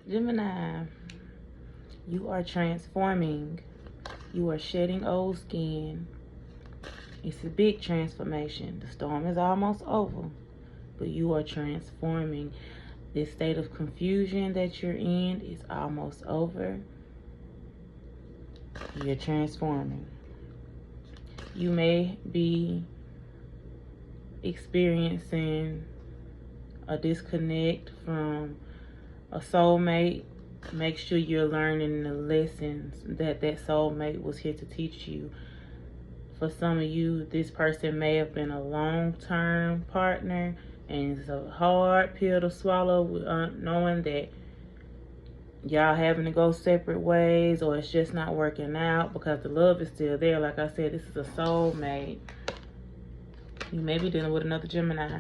Gemini, you are transforming. You are shedding old skin. It's a big transformation. The storm is almost over, but you are transforming. This state of confusion that you're in is almost over. You're transforming. You may be experiencing a disconnect from a soulmate. Make sure you're learning the lessons that soulmate was here to teach you. For some of you, this person may have been a long-term partner, and it's a hard pill to swallow, knowing that y'all having to go separate ways, or it's just not working out because the love is still there. Like I said, this is a soulmate. You may be dealing with another Gemini.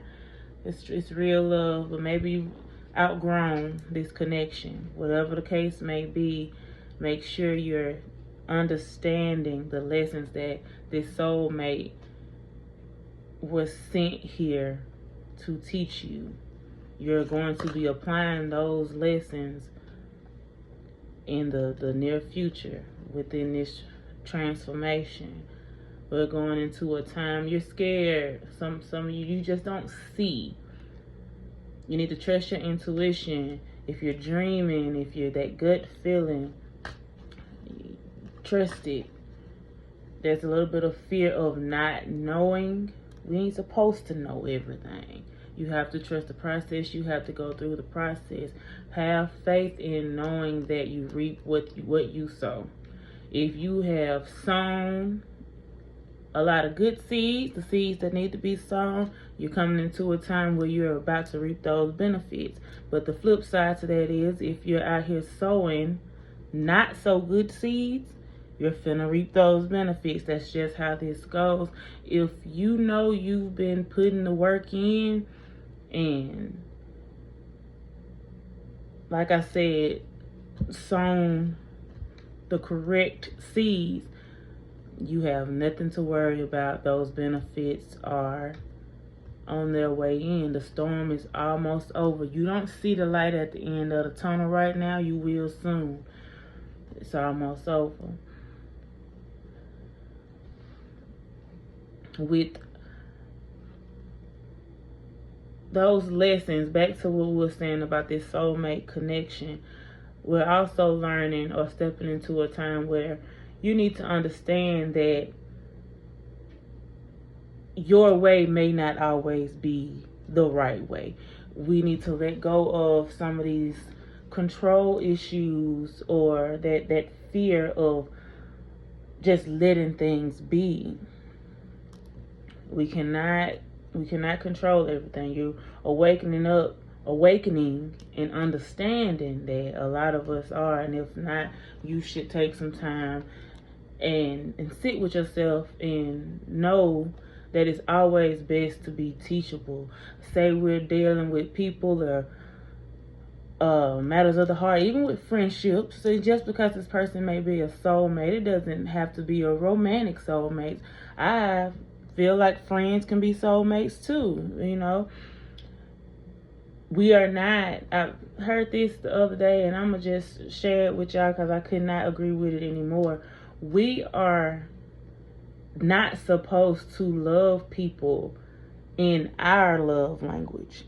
It's real love, but maybe you outgrown this connection. Whatever the case may be, make sure you're understanding the lessons that this soulmate was sent here to teach you. You're going to be applying those lessons in the near future within this transformation. We're going into a time you're scared. Some of you just don't see. You need to trust your intuition. If you're dreaming, if you're that gut feeling, trust it. There's a little bit of fear of not knowing. We ain't supposed to know everything. You have to trust the process. You have to go through the process. Have faith in knowing that you reap what you sow. If you have sown a lot of good seeds, the seeds that need to be sown, you're coming into a time where you're about to reap those benefits. But the flip side to that is, if you're out here sowing not so good seeds, you're finna reap those benefits. That's just how this goes. If you know you've been putting the work in, and like I said, sown the correct seeds, you have nothing to worry about. Those benefits are on their way in. The storm is almost over. You don't see the light at the end of the tunnel right now. You will soon. It's almost over. With those lessons, back to what we were saying about this soulmate connection, we're also learning or stepping into a time where you need to understand that your way may not always be the right way. We need to let go of some of these control issues, or that fear of just letting things be. We cannot control everything. You're awakening and understanding that a lot of us are, and if not, you should take some time and sit with yourself and know that it's always best to be teachable. Say we're dealing with people or matters of the heart, even with friendships. So just because this person may be a soulmate, it doesn't have to be a romantic soulmate. I feel like friends can be soulmates too, you know. We are not, I heard this the other day, and I'm going to just share it with y'all because I could not agree with it anymore. We are not supposed to love people in our love language.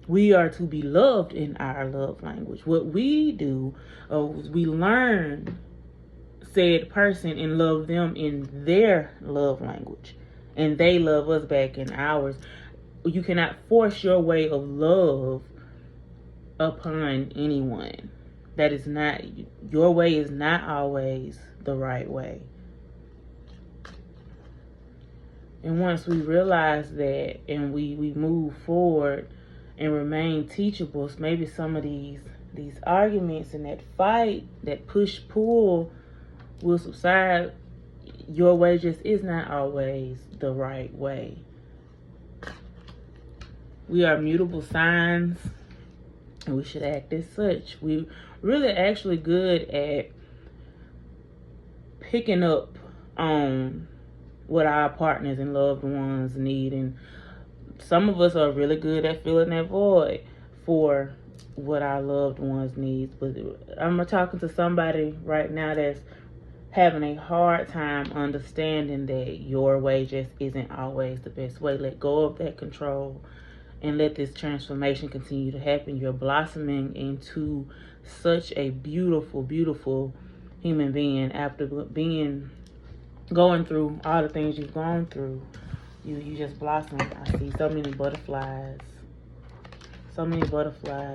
We are to be loved in our love language. What we do is we learn said person and love them in their love language, and they love us back in ours. You cannot force your way of love upon anyone. That is not, your way is not always the right way. And once we realize that, and we move forward and remain teachable, maybe some of these arguments and that fight, that push-pull will subside. Your way just is not always the right way. We are mutable signs, and we should act as such. We really actually good at picking up on what our partners and loved ones need, and some of us are really good at filling that void for what our loved ones need. But I'm talking to somebody right now that's having a hard time understanding that your way just isn't always the best way. Let go of that control and let this transformation continue to happen. You're blossoming into such a beautiful, beautiful human being after going through all the things you've gone through. You just blossom. I see so many butterflies. So many butterflies.